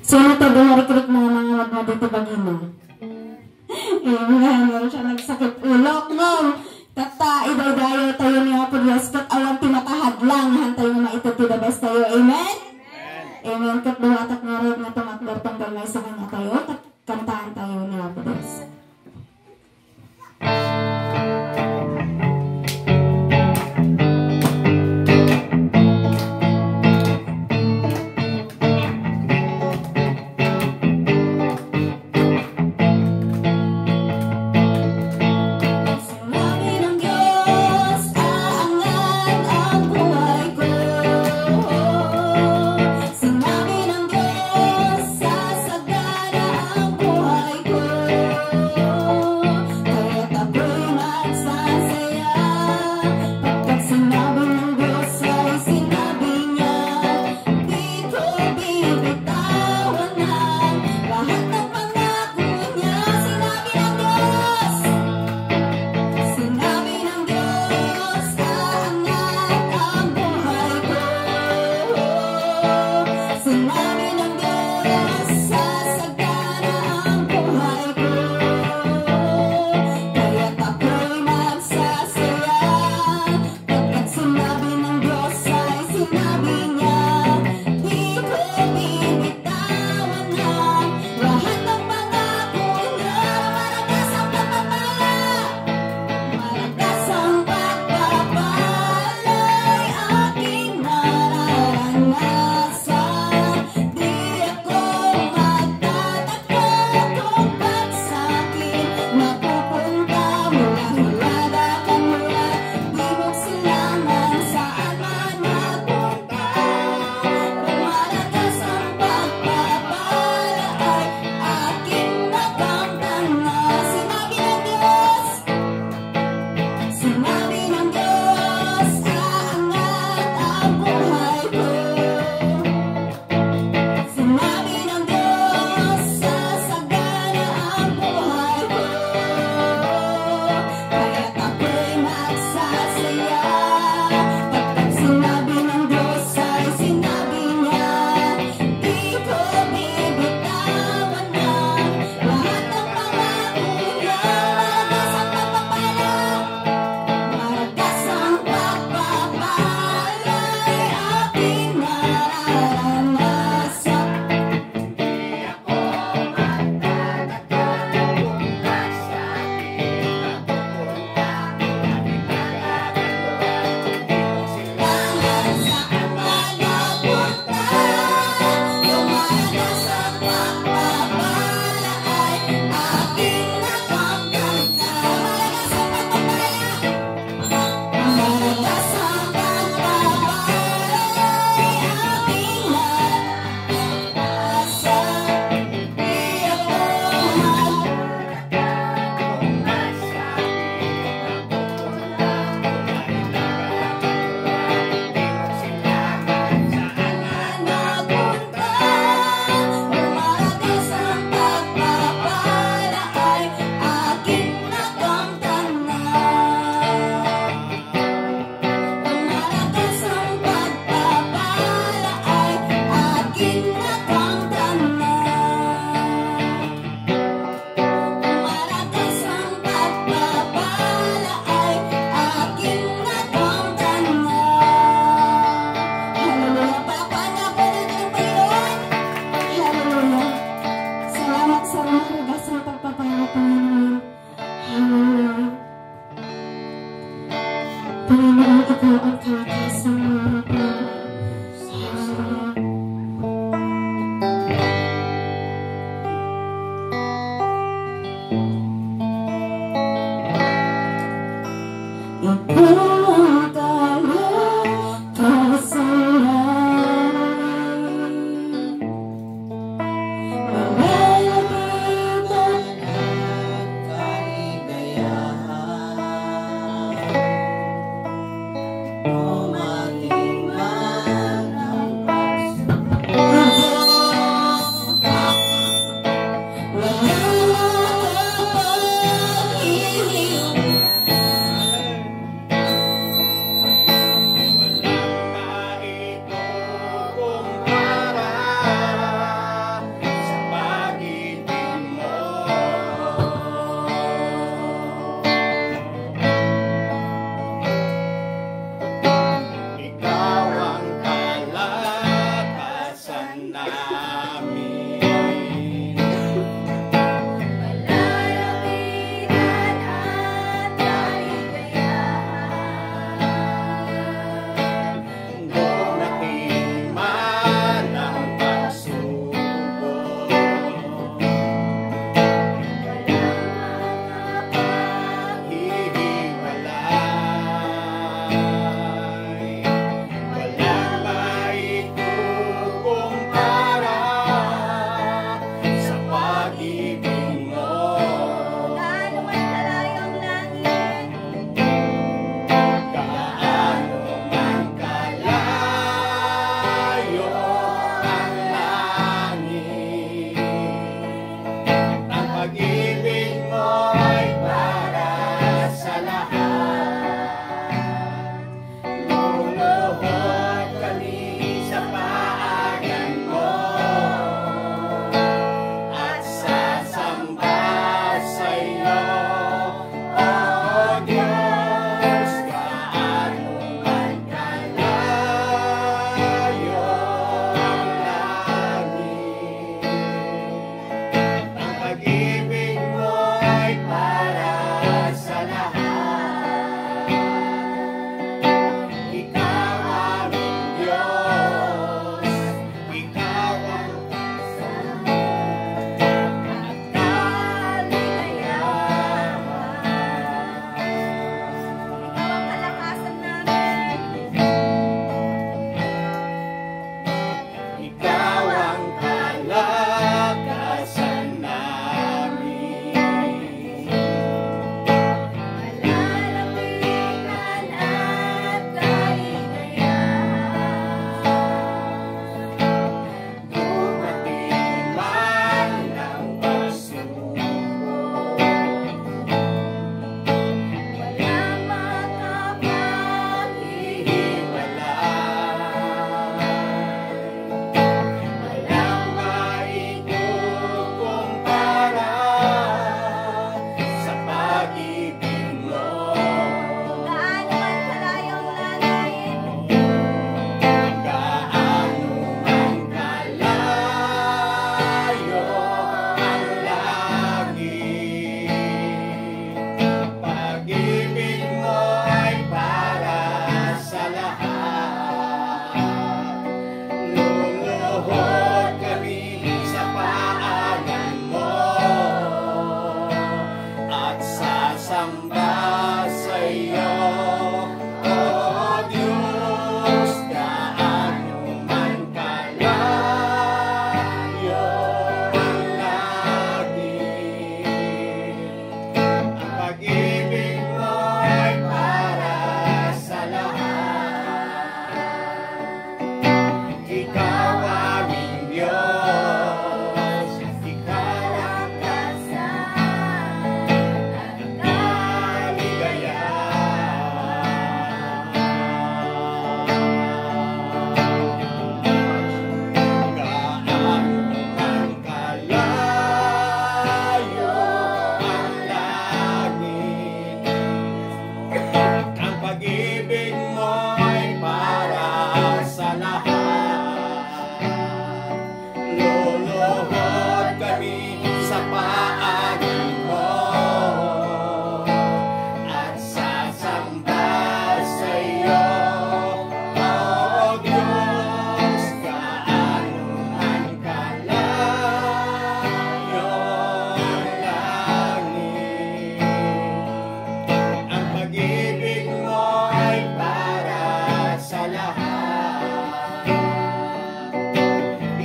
Sino to dumarik-rik mga wag mo dito bagino? Amen. Meron siya nagsakit ulok no. Kata iday-dayo tayo niya po Diyos kat alam timatahad lang hantay nga maitutidabas tayo. Amen? Amen. Kat duwatak nga rin nga tumakbar tanggal ngay sa kanya tayo. Kantaan tayo niya po Diyos.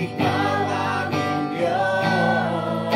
Ikaw aming Diyos.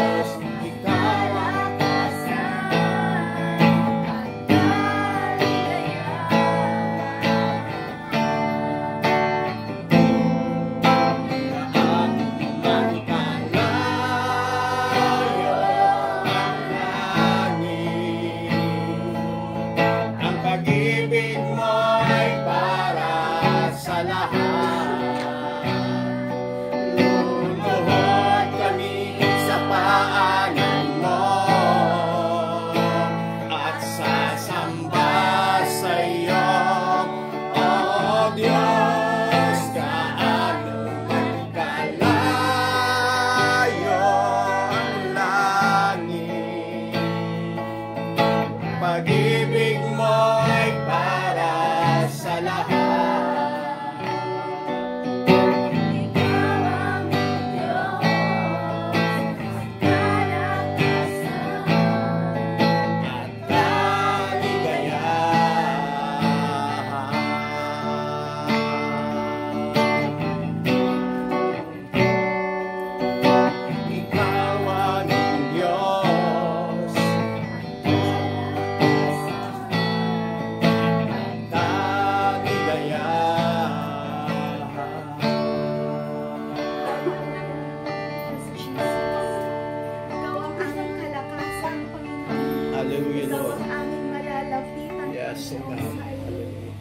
Lord. aming malalapitan. Yes, O God. Hallelujah.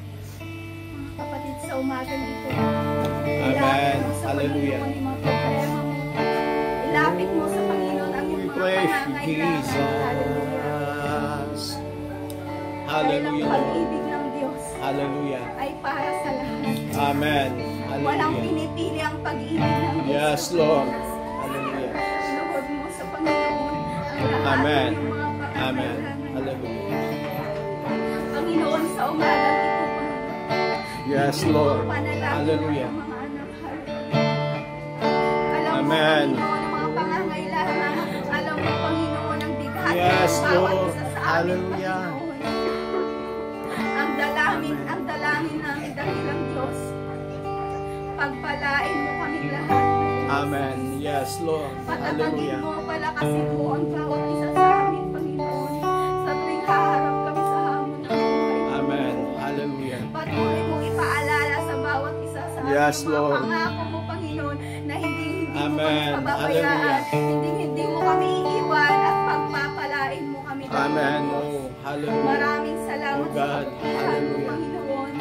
Mga kapatid, sa umagang ito, Amen. ilapit mo sa Hallelujah. Panginoon yung mga problema mo. Ilapit mo sa Panginoon ang iyong We mga praise you, pangangailangan. Hallelujah. Jesus. Dahil ang Hallelujah, Lord. pag-ibig ng Diyos Hallelujah. ay para sa lahat. Amen. Walang Hallelujah. pinipili ang pag-ibig ng Diyos. Yes, Lord. Hallelujah. Lord mo sa Panginoon ang lahat Amen. ng mga Amen. pangangailangan. Hallelujah. Panginoon, sa umagang ito, Panginoon. Yes, Lord. Panalangin Hallelujah. ng mga anak. Hallelujah. Alam mo, Amen. Panginoon, ang mga pangangailangan. Alam mo, Panginoon, ang bigat Yes, ng bawat Lord. isa sa amin, Hallelujah. Panginoon. Ang dalangin namin, dakilang Diyos. Pagpalain mo kami lahat. Amen. Yes, Lord. Patatagin Hallelujah. mo, palakasin mo ang bawat isa sa amin, Panginoon. Sa tuwing haharap kami sa hamon ng buhay. Amen. Hallelujah. Patuloy mong ipaalala sa bawat isa sa amin. Yes, Mga Lord. pangako mo, Panginoon, na hindi mo Amen. kami pababayaan. Hallelujah. Hindi mo kami iiwan at pagpapalain mo kami. Amen. Diyos. Oh, hallelujah. Maraming salamat Oh, sa God. pagpapalain mo, Hallelujah. Panginoon.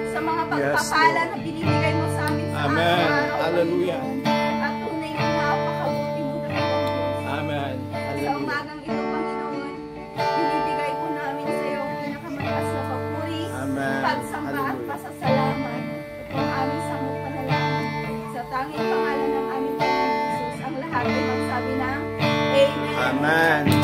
Sa mga Yes, pagpapala Lord. na binibigay mo sa amin sa Amen. araw-araw, Hallelujah. Panginoon. At tunay na napakabuti mo na Diyos. Amen. Sa Hallelujah. umagang ito, Panginoon, binibigay po namin sa iyo ang pinakamataas na papuri, Amen. pagsamba at Hallelujah. pasasalamat. Ito ang aming samot panalangin. Sa tanging pangalan ng aming Panginoon Jesus, ang lahat ay magsabi ng Amen. Amen.